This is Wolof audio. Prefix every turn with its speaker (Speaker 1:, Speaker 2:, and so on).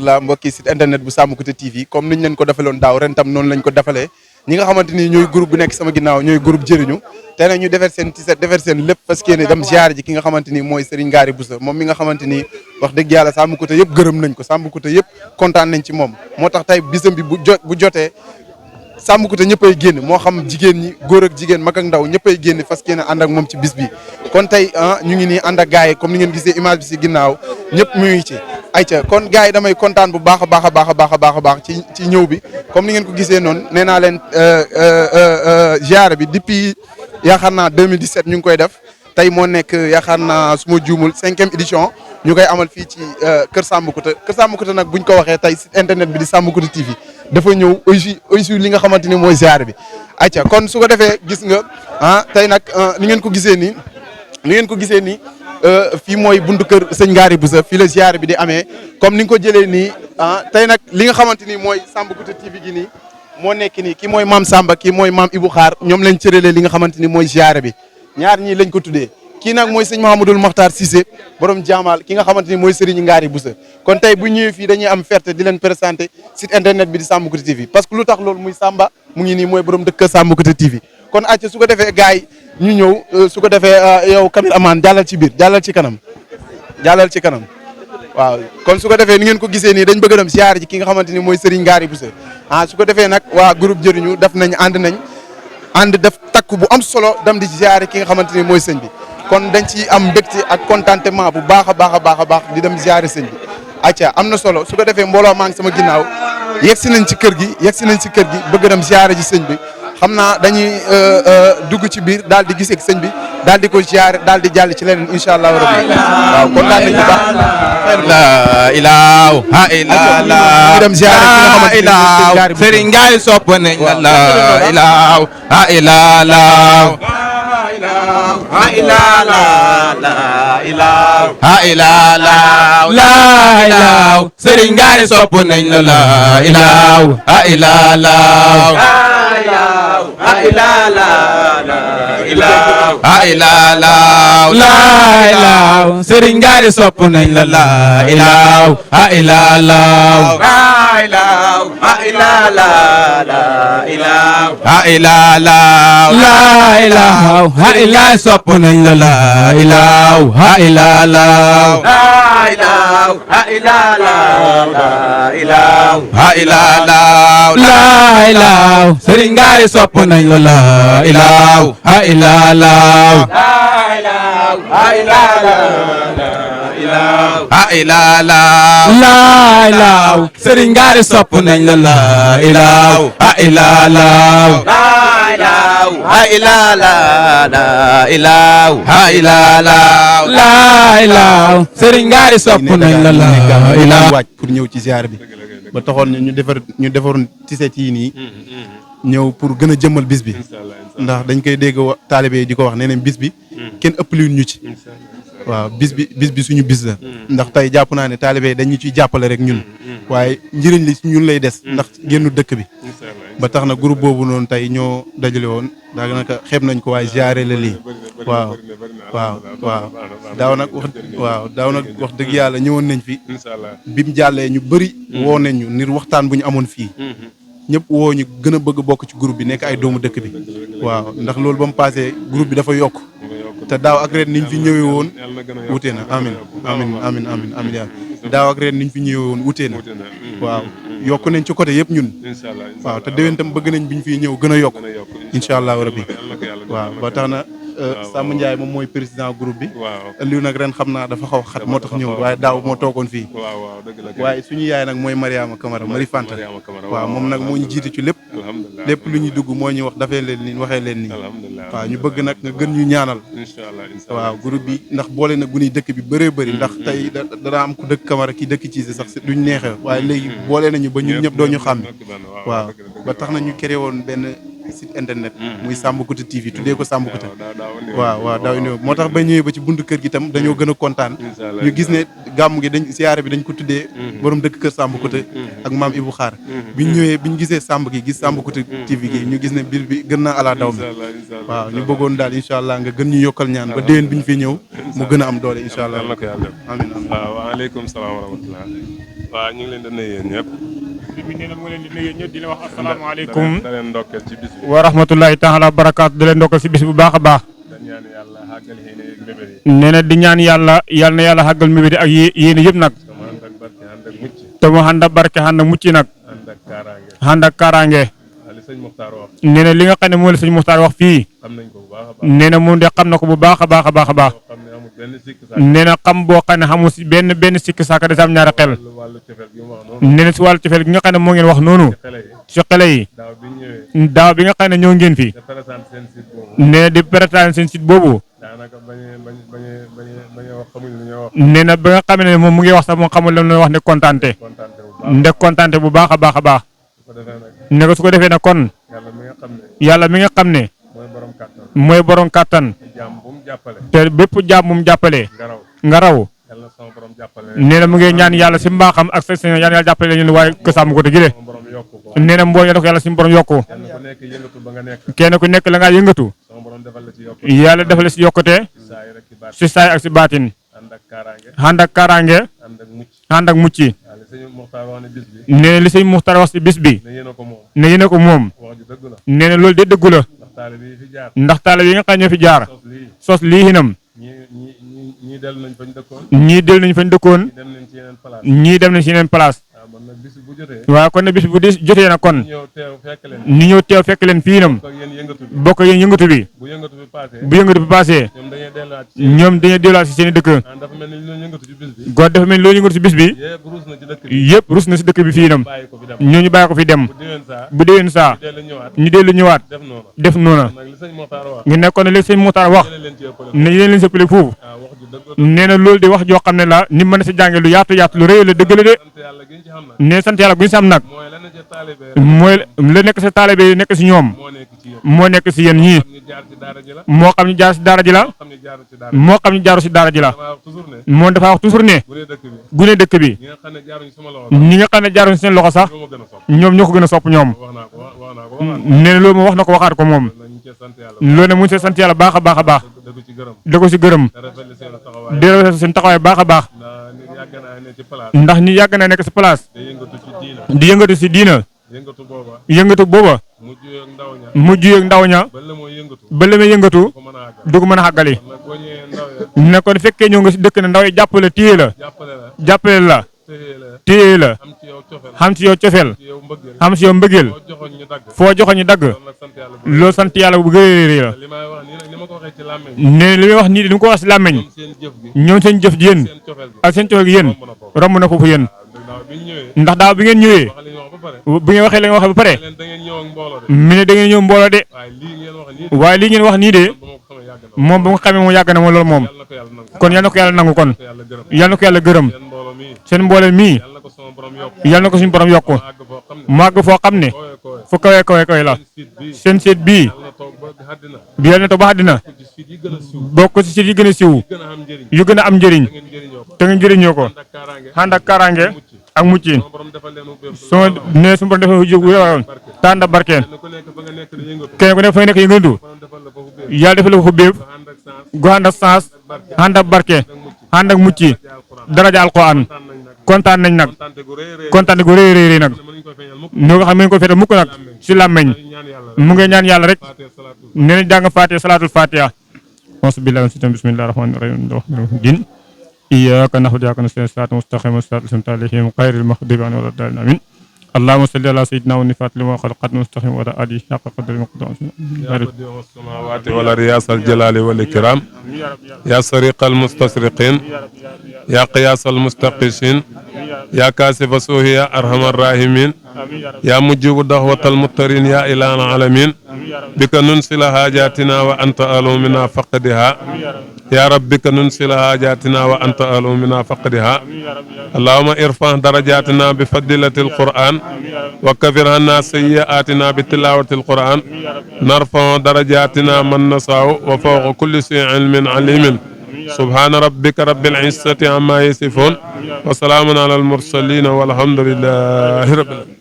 Speaker 1: la mbokki site internet bu Sammkouté TV comme niñ leen ko defaloon daaw ren tam noonu lañ ko defalee ñi nga xamante ni ñooy groupe bu nekk sama ginnaaw ñooy groupe jëriñu te nag ñu defar seen t-shirt defar seen lépp parce que ne dem ziar ji ki nga xamante ni mooy Serigne Ngari Bousso moom mi nga xamante ni wax dëgg yàlla Sammkouté yëpp gërëm nañ ko Sammkouté yëpp kontaan nañ ci moom moo tax tey bisam bi bu jotee Sammkouté ñëppay génn moo xam jigéen ñi góor ak jigéen mag ak ndaw ñëppay génn fas yéene ànd ak moom ci bis bi kon tey ñu ngi nii ànd ak gars yi comme ni ngeen gisee image bi si ginnaaw ñëpp mu ngi ci ayca kon gars yi damay kontaan bu baax a baax a baax a baax a baax a baax ci ñëw bi comme ni ngeen ko gisee noonu nee naa leen ziar bi depuis yaakaar naa 2017 ñu ngi koy def tey moo nekk yaakaar naa su ma juumul 5e édition ñu koy amal fii ci kër Sammkouté nag buñ ko waxee tey site internet bi di Sammkouté TV dafa ñëw aussi li nga xamante ni mooy ziar bi ayca kon su ko defee gis nga tey nag ni ngeen ko gisee nii fii mooy buntu kër sëñ Ngari Bousso fii la ziar bi di amee comme ni nga ko jëlee nii tey nag li nga xamante ni mooy Sammkouté TV gi nii moo nekk nii kii mooy maam Samba kii mooy maam Ibou Xaar ñoom lañ cëralee li nga xamante ni mooy ziar bi ñaar ñii lañ ko tuddee kii nag mooy sëñ Mahamadul Makhtar Cissé borom jaamal ki nga xamante ni mooy Serigne Ngari Bousso kon tey bu ñëwee fii dañuy am fierté di leen présenter site internet bi di Sammkouté TV parce que lu tax loolu muy Samba mu ngi nii mooy borom dëkk Sammkouté TV kon acca su ko defee gars yi ñu ñëw su ko defee yow caméraman jàllal ci biir jàllal ci kanam waaw kon su ko defee ni ngeen ko gisee nii dañ bëgg a dem ziar ji ki nga xamante ni mooy Serigne Ngari Bousso su ko defee nag waa groupe jëriñu def nañ ànd def takk bu am solo dem di ziar ki nga xamante ni mooy sëñ bi kon dañ ci am mbégte ak contentement bu baax a baax di dem ziar sëñ bi acca am na solo su ko defee mbooloo maa ngi sama ginnaaw yegsi nañ ci kër gi bëgg dem ziar ji sëñ bi xam naa dañuy dugg ci biir daal di gisee ak sëñ bi daal di ko ziar daal di jàll ci leneen incha allah rabbi waaw kontaan nañ bu baax.
Speaker 2: la ilaha illallah
Speaker 1: dem ziar ki nga xamante ni
Speaker 2: Serigne Ngari sopp nañ la ilaha illallah ha illallah ha illallah la ilaha Serigne Ngari sopp nañ la ilaha ha illallah ha illallah la ilaha Serigne Ngari sopp nañ la ilaha ha illallah ha illallah la ilaha ha illallah sopp nañ la ilaha ha illallah ha illallah la ilaha Serigne Ngari sopp nañ la ilaha ha illallah ha illallah la ilaha Serigne Ngari sopp nañ la ilaha ha illallah ha illallah la ilaha Serigne Ngari sopp nañ la ilaha
Speaker 1: waaj pour ñëw ci ziar bi ba taxoon ñu defaroon t-shirt yi nii ñëw pour gën a jëmmal bis bi ndax dañ koy dégg taalibe yi di ko wax nee nañ bis bi kenn ëppaliwuñ ñu ci waaw bis bi suñu bis la ndax tey jàpp naa ne taalibe yi dañu ciy jàppale rek ñun waaye njëriñ li ñun lay des ndax génnu dëkk bi ba tax na groupe boobu noonu tey ñoo dajale woon daanaka xeeb nañ ko waaye ziare la lii waaw daaw nag wax dëgg yàlla ñëwoon nañ fi bi mu jàllee ñu bëri woo nañ ñu ngir waxtaan bu ñu amoon fii ñëpp woo ñu gën a bëgg bokk ci groupe bi nekk ay doomu dëkk bi waaw ndax loolu ba mu passé groupe bi dafa yokk te daaw ak ren niñ fi ñëwee woon wutee na amin yaa daaw ak ren niñ fi ñëwee woon wutee na waaw yokk nañ ci côté yëpp ñun waaw te déwén tam bëgg nañ biñ fiy ñëw gën a yokk incha allahu rabbi waaw ba tax na Samba Ndiaye moom mooy président groupe bi Aliou nag ren xam naa dafa xaw xat moo tax ñëw waaye daaw moo toogoon fii waaye suñu yaay nag mooy Mariama Camara Mari Fanta waaw moom nag moo ñu jiite ci lépp lu ñuy dugg moo ñuy wax dafee leen nii waxee leen nii waaw ñu bëgg nag nga gën ñu ñaanal waaw groupe bi ndax boole na gunuy dëkk bi bëree bëri ndax tey dana am ku dëkk Camara ki dëkk Cissé sax duñ neexee waaye léegi boole nañu ba ñun ñëpp doo ñu xàmme waaw ba tax na ñu créé woon benn site internet muy Sammkouté TV tuddee ko Sammkouté waaw daaw ñëw moo tax ba ñëwee ba ci buntu kër gi tam dañoo gën a kontaan ñu gis ne gàmm gi siyaare bi dañ ko tuddee borom dëkk kër Sammkouté ak maam Ibou Xaar biñ ñëwee biñ gisee Samb gi gis Sammkouté TV gi ñu gis ne biir bi gën naa ala daw mi waaw ñu bëggoon daal incha allah nga gën ñu yokkal ñaan ba déwén bi ñu fi ñëw mu gën a am doole incha allah amiin
Speaker 3: waaw waaleykum salaam wa rahmatullah waaw ñu ngi leen di nuyu yéen ñëpp.
Speaker 4: sëriñ bi nee na mu ngi leen di nuyu ñëpp di la wax asalaamaaleykum.
Speaker 3: da leen ndokkeel ci bis bi.
Speaker 4: wa rahmatulahi taala wa barakaatu da leen ndokkeel ci bis bu baax a baax.
Speaker 3: da ñaan yàlla xàggal yéene ak mébét yi.
Speaker 4: nee na di ñaan yàlla yal na yàlla xàggal mébét ak yéene yëpp nag.
Speaker 3: sama ànd ak barke ànd ak mucc.
Speaker 4: te mu ànd ak barke ànd ak mucc nag.
Speaker 3: ànd ak kaaraange.
Speaker 4: ànd ak kaaraange.
Speaker 3: li sëñ Muxtaar wax.
Speaker 4: nee na li nga xam ne moom la sëñ Muxtaar wax fii.
Speaker 3: xam nañ ko bu baax a baax.
Speaker 4: nee na moom de xam na ko bu baax a baax a baax a baax.
Speaker 3: xam ne amul benn sikk sax.
Speaker 4: nee na xam boo xam ne xamul si benn sikk sàkk de sam ñaari xel.
Speaker 3: wàllu cofeel gi mu wax noonu.
Speaker 4: nee na si wàllu cofeel gi nga xam ne moo ngeen wax noonu. si xale yi.
Speaker 3: daaw bi ñëwee.
Speaker 4: daaw bi nga xam ne ñoo ngeen fi.
Speaker 3: di présenté seen site boobu.
Speaker 4: nee na di présenté seen site boobu.
Speaker 3: daanaka bañ a wax xamuñ lu ñuy wax.
Speaker 4: nee na ba nga xam ne moom mu ngi wax sax moom xamul lan la wax ne kontaante. ndek kontaante bu baax a baax a baax. ne ko su ko defee nag kon. yàlla mi nga xam ne. mooy borom kàttan. te bépp jaam mu jàppale. nga raw. nee na mu ngi ñaan yàlla si mbaaxam ak sa ñaan yàlla jàppale ñun waaye ko sàmm ko te gile. nee na mboo yàlla ko yàlla si borom yokku. kenn ku nekk la ngaa yëngatu. yàlla defal si yokkute. si saay ak si baatin. ànd ak kaaraange. ànd ak mucc. nee na li sëñ Muxtaar wax si bis bi. ne yéen a ko moom. nee na loolu de dëggu la. ndax taalibe yi nga xam ñoo fi jaar. sos lii hinam.
Speaker 3: ñii dellu nañ fañ dëkkoon.
Speaker 4: ñii dellu nañ fañ dëkkoon. ñii dem nañ ci yeneen place. waaw kon nag bis bu di jotee na kon. ñu ñëw teew fekk leen fii nam. bokk yéen yëngatu bi. bu yëngatu bi paasee. ñoom dañuy delluwaat ci seen i dëkk. góor dafa mel ni loolu yëngatu ci bis bi. yëpp rus na ci dëkk bi fii nam. ñooñu bàyyi ko fi dem. bu déwén saa. ñu dellu ñëwaat. def noona. ngi nekkoon ne léegi sëñ Muxtaar wax. ne yéen leen sëppale foofu. nee na loolu di wax joo xam ne la ni mën a si jànge lu yaatu yaatu lu rëy la dëgg la de. nee sant yàlla gu ñu si am nag. mooy la nekk sa taalibe yi nekk si ñoom. moo nekk si yéen ñii. moo xam ñu jaar si daara ji la. moo xam ñu jaaru si daara ji la. moom dafa wax toujours ne. gune dëkk bi. ñi nga xam ne jaaruñ seen loxo sax. ñoom ñoo ko gën a sopp ñoom. nee na loolu moom wax na ko waxaat ko moom. loolu ne mu ngi see sant yàlla baax a baax a baax. da ko si gërëm. di rafetlu seen taxawaay baax a baax. ndax ni yàgg na nekk si place. di yëngatu si diina. yëngatu booba. mujj yeeg ndaw ña. ba la may yëngatu. du ko mën a xàggali. ne kon fekkee ñëw nga si dëkk ne ndaw yi jàppale téye la. jàppale la. téye la. xam si yow cofeel. xam si yow mbëggeel. foo joxoñ ñu dagg. loolu sant yàlla bu gëree la. ne li may wax nii di ko wax si làmmeñ. ñoom seen jëf ji yéen. ak seen cofeel gi yéen. romb na foofu yéen. ndax daaw bi ngeen ñëwee. bu ngeen waxee la nga waxee ba pare. mu ne da ngeen ñëw mbooloo de. waaye lii ngeen wax nii de. moom ba nga xamee moom yàgg na ma loolu moom. kon yal na ko yàlla nangu kon. yal na ko yàlla gërëm. seen mboole mii. yal na ko suñu borom yokku. mu àgg foo xam ne. fu kawe kawe la. seen seet bii. bi yal na toog ba àddina. bokk ci seet yi gën a siw. yu gën a am njëriñ. te nga njëriñoo ko. ànd ak kaaraange ak mucc yi. soo nee suñu borom defee jóg wéeroon. tànda barkeen. kenn ku nekk fa nga nekk yëngatu. yàlla defal la ko xubbeeb. gu ànd ak sens. ànd ak barke. ànd ak mucc yi. daraja alquran. kontaan nañ nag. kontaan gu rëy rëy nag. ñoo nga xam ne ko fete mukk nag. si làmmeñ. mu ngi ñaan yàlla rek. nee na jàng Fatiha salaatul Fatiha. auzu billaahi mina shaytaani bismillaahi rahmaani rahiim. إياك نعبد وإياك نستعين صراط مستقيم صراط الذين أنعمت عليهم غير المغضوب عليهم ولا الضالين آمين اللهم صل على سيدنا ونفات لما خلقت مستقيم وعلى آله حق قدر مقدار يا بديع السماوات والأرض الجلال والإكرام يا سريق المستصرقين يا قياس المستقيسين يا كاسف السوء يا أرحم الراحمين يا مجيب دعوة المضطرين يا إله العالمين بك ننسل حاجاتنا وأنت أعلم منا فقدها يا رب بك ننسل حاجاتنا وأنت أعلم منا فقدها اللهم ارفع درجاتنا بفضيلة القرآن وكفر عنا سيئاتنا بتلاوة القرآن نرفع درجاتنا من نشاء وفوق كل ذي علم عليم سبحان ربك رب العزة عما يصفون وسلام على المرسلين والحمد لله رب العالمين.